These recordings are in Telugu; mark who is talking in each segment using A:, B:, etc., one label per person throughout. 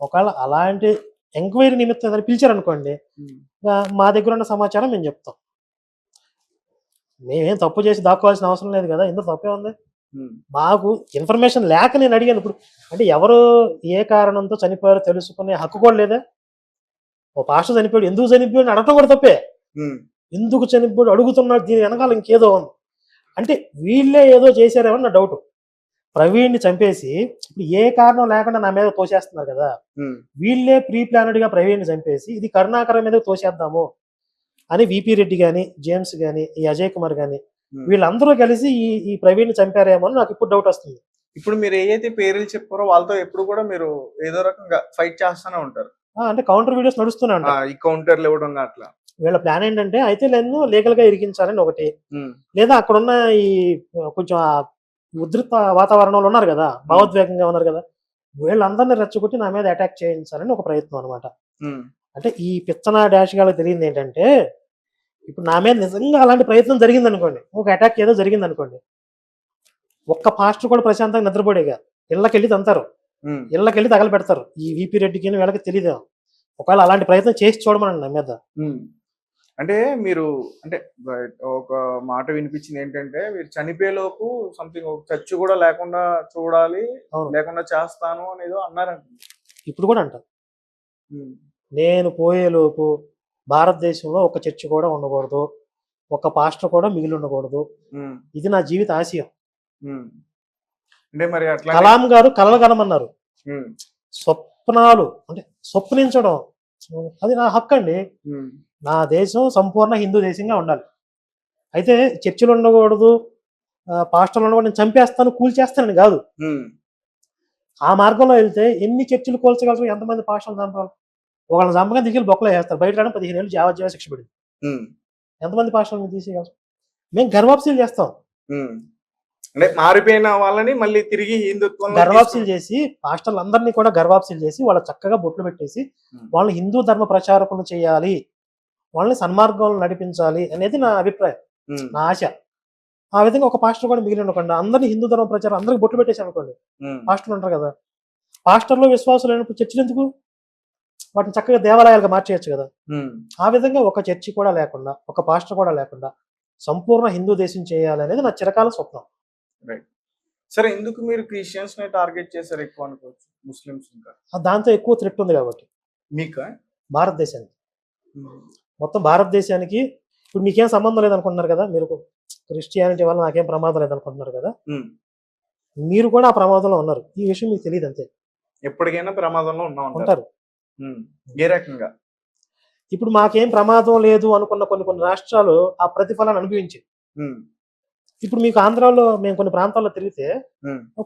A: ఒకవేళ అలాంటి ఎంక్వైరీ నిమిత్తం ఏదైనా పిలిచారనుకోండి, మా దగ్గర ఉన్న సమాచారం మేము చెప్తాం. మేమేం తప్పు చేసి దాక్కోవాల్సిన అవసరం లేదు కదా, ఎందుకు తప్పే ఉంది. మాకు ఇన్ఫర్మేషన్ లేక నేను అడిగాను. ఇప్పుడు అంటే ఎవరు ఏ కారణంతో చనిపోయారో తెలుసుకునే హక్కు కూడా లేదా? ఓ పాస్టర్ చనిపోయాడు, ఎందుకు చనిపోయాడు అడగటం కూడా తప్పే. ఎందుకు చనిపోయాడు అడుగుతున్నాడు, దీని వెనకాల ఇంకేదో ఉంది. అంటే వీళ్ళే ఏదో చేశారేమో నా డౌట్. ప్రవీణ్ని చంపేసి ఇప్పుడు ఏ కారణం లేకుండా నా మీద తోసేస్తున్నారు కదా, వీళ్ళే ప్రీ ప్లానెడ్ గా ప్రవీణ్ని చంపేసి ఇది కరుణాకరం మీద తోసేద్దాము అని విపి రెడ్డి గాని, జేమ్స్ గాని, ఈ అజయ్ కుమార్ గాని వీళ్ళందరూ కలిసి ఈ ప్రవీణ్ చంపారేమో అని నాకు ఇప్పుడు డౌట్ వస్తుంది.
B: ఇప్పుడు మీరు ఏదైతే పేర్లు చెప్పారో వాళ్ళతో ఎప్పుడు కూడా మీరు ఏదో రకంగా ఫైట్ చేస్తూనే ఉంటారు.
A: అంటే కౌంటర్ వీడియోస్ నడుస్తూనే ఉంటాయి,
B: ఈ కౌంటర్లు ఇవ్వడం అట్లా.
A: వీళ్ళ ప్లాన్ ఏంటంటే అయితే నేను లీగల్ గా ఇరికించాలని ఒకటి, లేదా అక్కడున్న ఈ కొంచెం ఉధృత వాతావరణంలో ఉన్నారు కదా, భావోద్వేగంగా ఉన్నారు కదా, వీళ్ళందరినీ రెచ్చగొట్టి నా మీద అటాక్ చేయించాలని ఒక ప్రయత్నం అనమాట. అంటే ఈ పిచ్చన డాష్ గాళ్ళకి తెలియదు ఏంటంటే, ఇప్పుడు నా మీద నిజంగా అలాంటి ప్రయత్నం జరిగింది అనుకోండి, ఒక అటాక్ ఏదో జరిగింది అనుకోండి, ఒక్క పాస్టర్ కూడా ప్రశాంతంగా నిద్రపోడేగా, ఇళ్ళకెళ్ళి తంతారు, ఇళ్ళకెళ్ళి తగలు పెడతారు. ఈ విపి రెడ్డికి వీళ్ళకి తెలియదు. ఒకవేళ అలాంటి ప్రయత్నం చేసి చూడమనండి నా మీద.
B: అంటే మీరు అంటే ఒక మాట వినిపించింది ఏంటంటే, మీరు చనిపోయేలోపు సంథింగ్ ఒక చర్చ్ కూడా లేకుండా చూడాలి, లేకుండా చేస్తాను అనేదో అన్నారంట.
A: ఇప్పుడు కూడా అంటారు, నేను పోయేలోపు భారతదేశంలో ఒక చర్చ్ కూడా ఉండకూడదు, ఒక పాస్టర్ కూడా మిగిలి ఉండకూడదు, ఇది నా జీవిత ఆశయం.
B: అంటే మరి అట్లా
A: కలాం గారు కలలు కనమన్నారు, స్వప్నాలు అంటే స్వప్నించడం అది నా హక్కు అండి. నా దేశం సంపూర్ణ హిందూ దేశంగా ఉండాలి. అయితే చర్చిలు ఉండకూడదు, పాస్టర్లు ఉండకూడదు, నేను చంపేస్తాను కూల్చేస్తానని కాదు. ఆ మార్గంలో వెళ్తే ఎన్ని చర్చిలు కూల్చగలరు, ఎంతమంది పాస్టర్లు చంపాలి? ఒకళ్ళని చంపగా దిగి బొక్కలో వేస్తారు, బయట 15 ఏళ్ళు జావజ్జీవ శిక్ష పడింది. ఎంతమంది పాస్టర్లు తీసేయగలరు? మేము గర్వాప్సీలు చేస్తాం,
B: అంటే మారిపోయిన వాళ్ళని మళ్ళీ తిరిగి హిందుత్వం
A: గర్వాప్సీలు చేసి, పాస్టర్లు అందరినీ కూడా గర్వాప్సీలు చేసి వాళ్ళ చక్కగా బొట్లు పెట్టేసి వాళ్ళని హిందూ ధర్మ ప్రచారకులు చేయాలి, వాళ్ళని సన్మార్గంలో నడిపించాలి అనేది నా అభిప్రాయం, నా ఆశ. ఆ విధంగా ఒక పాస్టర్ కూడా మిగిలి ఉండకుండా అందరినీ హిందూ ధర్మ ప్రచారం అందరికి బొట్లు పెట్టేసి అనుకోండి, పాస్టర్లు ఉంటారు కదా, పాస్టర్లు విశ్వాసులు అయినప్పుడు చర్చిలు ఎందుకు, వాటిని చక్కగా దేవాలయాలుగా మార్చేయచ్చు కదా. ఆ విధంగా ఒక చర్చి కూడా లేకుండా, ఒక పాస్టర్ కూడా లేకుండా సంపూర్ణ హిందూ దేశం చేయాలి అనేది నా చిరకాల స్వప్నం.
B: రైట్. సరే, ఎందుకు మీరు క్రిస్టియన్స్ ని టార్గెట్ చేశారు ఎక్కువ అనుకోవచ్చు, ముస్లిమ్స్ ఇంకా?
A: దాంతో ఎక్కువ థ్రెట్ ఉంది కాబట్టి
B: మీకు,
A: భారతదేశానికి, మొత్తం భారతదేశానికి. ఇప్పుడు మీకేం సంబంధం లేదనుకుంటున్నారు కదా, మీరు క్రిస్టియానిటీ వల్ల నాకేం ప్రమాదం లేదనుకుంటున్నారు కదా, మీరు కూడా ఆ ప్రమాదంలో ఉన్నారు, ఈ విషయం మీకు తెలియదు అంతే.
B: ఎప్పటికైనా ప్రమాదంలో ఉంటారు. ఏ రకంగా?
A: ఇప్పుడు మాకేం ప్రమాదం లేదు అనుకున్న కొన్ని రాష్ట్రాలు ఆ ప్రతిఫలాన్ని అనుభవించాయి. ఇప్పుడు మీకు ఆంధ్రాలో మేము కొన్ని ప్రాంతాల్లో తిరిగితే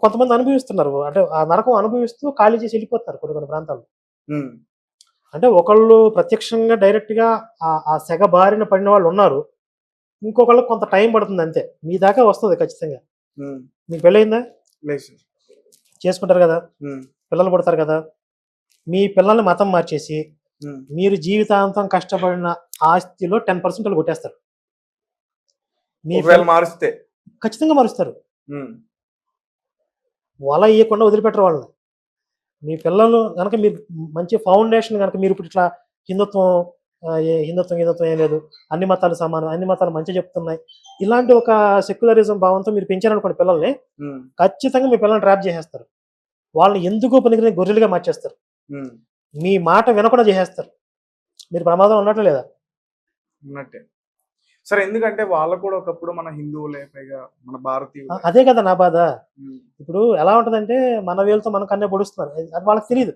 A: కొంతమంది అనుభవిస్తున్నారు, అంటే ఆ నరకం అనుభవిస్తూ ఖాళీ చేసి వెళ్ళిపోతున్నారు కొన్ని ప్రాంతాల్లో. అంటే ఒకళ్ళు ప్రత్యక్షంగా డైరెక్ట్ గా ఆ సెగ బారిన పడిన వాళ్ళు ఉన్నారు, ఇంకొకళ్ళు కొంత టైం పడుతుంది అంతే. మీ దాకా వస్తుంది ఖచ్చితంగా. మీకు పెళ్ళయిందా? చేసుకుంటారు కదా, పిల్లలు పుడతారు కదా, మీ పిల్లల్ని మతం మార్చేసి మీరు జీవితాంతం కష్టపడిన ఆస్తిలో 10% కొట్టేస్తారు.
B: మారిస్తే
A: ఖచ్చితంగా మారుస్తారు, వల ఇవ్వకుండా వదిలిపెట్టరు వాళ్ళని. మీ పిల్లలు కనుక మీరు మంచి ఫౌండేషన్ కనుక మీరు ఇప్పుడు ఇట్లా హిందుత్వం ఏం లేదు, అన్ని మతాలు సమానం, అన్ని మతాలు మంచి చెప్తున్నాయి, ఇలాంటి ఒక సెక్యులరిజం భావంతో మీరు పెంచారనుకోండి పిల్లల్ని, ఖచ్చితంగా మీ పిల్లల్ని ట్రాప్ చేసేస్తారు. వాళ్ళని ఎందుకు పనికిరాని గొర్రెలుగా మార్చేస్తారు, మీ మాట వినకుండా చేసేస్తారు. మీరు ప్రమాదం ఉన్నట్లు లేదా?
B: ఉన్నట్టే. సరే, ఎందుకంటే వాళ్ళు కూడా ఒకప్పుడు మన హిందువులే, పైగా మన భారతీయులు.
A: అదే కదా నా బాధ. ఇప్పుడు ఎలా ఉంటదంటే మన వేలుతో మన కన్నే పొడుస్తున్నారు, అది వాళ్ళకి తెలియదు.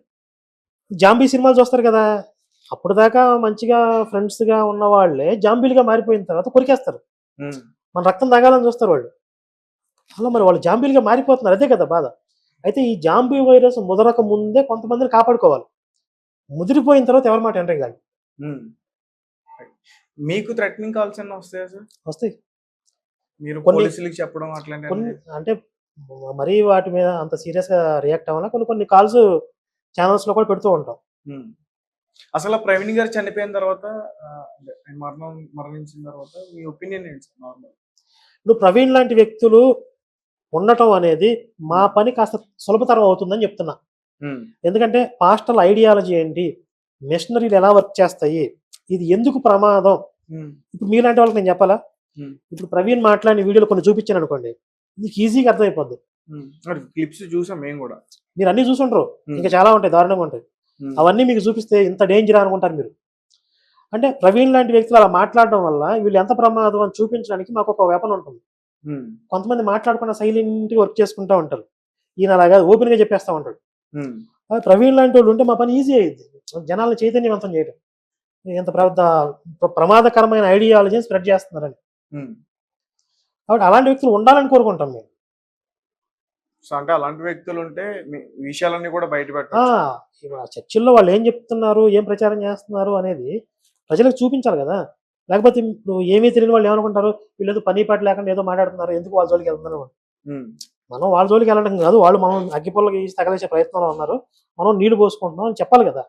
A: జాంబీ సినిమాలు చూస్తారు కదా, అప్పుడు దాకా మంచిగా ఫ్రెండ్స్ గా ఉన్న వాళ్ళే జాంబీలుగా మారిపోయిన తర్వాత కొరికేస్తారు, మన రక్తం తాగాలని చూస్తారు వాళ్ళు. అలా మరి వాళ్ళు జాంబీలుగా మారిపోతున్నారు, అదే కదా బాధ. అయితే ఈ జాంబీ వైరస్ ముదరక ముందే కొంతమందిని కాపాడుకోవాలి, ముదిరిపోయిన తర్వాత ఎవరి మాట ఎంటర్ కాదు.
B: మీకు థ్రెటనింగ్ కాల్స్ అన్నీ వస్తాయా సార్?
A: వస్తాయి.
B: మీరు పోలీసులకు చెప్పడం అట్లాంటి
A: అంటే మరీ వాటి మీద అంత సీరియస్ గా రియాక్ట్ అవ్వాలా, కొన్ని కాల్స్ ఛానల్స్ లో కూడా పెడుతూ ఉంటాం.
B: అసలు ప్రవీణ్ గారు చనిపోయిన తర్వాత, మరణించిన తర్వాత మీ ఒపీనియన్ ఏంటి సార్? నార్మల్
A: ఇప్పుడు ప్రవీణ్ లాంటి వ్యక్తులు ఉండటం అనేది మా పని కాస్త సులభతరం అవుతుందని చెప్తున్నా. ఎందుకంటే పాస్టల్ ఐడియాలజీ ఏంటి, మిషనరీలు ఎలా వర్క్ చేస్తాయి, ఇది ఎందుకు ప్రమాదం. ఇప్పుడు మీలాంటి వాళ్ళకి నేను చెప్పాలా? ఇప్పుడు ప్రవీణ్ మాట్లాడిన వీడియోలు కొన్ని చూపించాను అనుకోండి, మీకు ఈజీగా అర్థమైపోద్ది.
B: క్లిప్స్ చూసాం మేము కూడా.
A: మీరు అన్ని చూసుంటారు, ఇంకా చాలా ఉంటాయి, దారుణంగా ఉంటాయి. అవన్నీ మీకు చూపిస్తే ఇంత డేంజర్ అనుకుంటారు మీరు. అంటే ప్రవీణ్ లాంటి వ్యక్తులు అలా మాట్లాడడం వల్ల వీళ్ళు ఎంత ప్రమాదం అని చూపించడానికి మాకు ఒక వెపన్ ఉంటుంది. కొంతమంది మాట్లాడకుండా సైలెంట్గా వర్క్ చేసుకుంటూ ఉంటారు, ఈయన అలాగా ఓపెన్ గా చెప్పేస్తా ఉంటాడు. ప్రవీణ్ లాంటి వాళ్ళు ఉంటే మా పని ఈజీ అయ్యింది, జనాలను చైతన్యవంతం చేయడం. ఎంత ప్రమాదకరమైన ఐడియాలజీని స్ప్రెడ్ చేస్తున్నారని. కాబట్టి అలాంటి వ్యక్తులు ఉండాలని కోరుకుంటాం మేము.
B: సో అంటే అలాంటి వ్యక్తులు ఉంటే విషయాలన్నీ కూడా బయట పెట్టాలి.
A: చర్చిల్లో వాళ్ళు ఏం చెప్తున్నారు, ఏం ప్రచారం చేస్తున్నారు అనేది ప్రజలకు చూపించాలి కదా. లేకపోతే ఇప్పుడు ఏమీ తెలియని వాళ్ళు ఏమనుకుంటారు, వీళ్ళు పని పాట లేకుండా ఏదో మాట్లాడుతున్నారు, ఎందుకు వాళ్ళ జోలికి వెళ్తున్నారు. మనం వాళ్ళ జోలికి వెళ్ళడం కాదు, వాళ్ళు మనం అగ్గిపుల్లకి తగలేసే ప్రయత్నంలో ఉన్నారు, మనం నీళ్లు పోసుకుంటున్నాం అని చెప్పాలి కదా.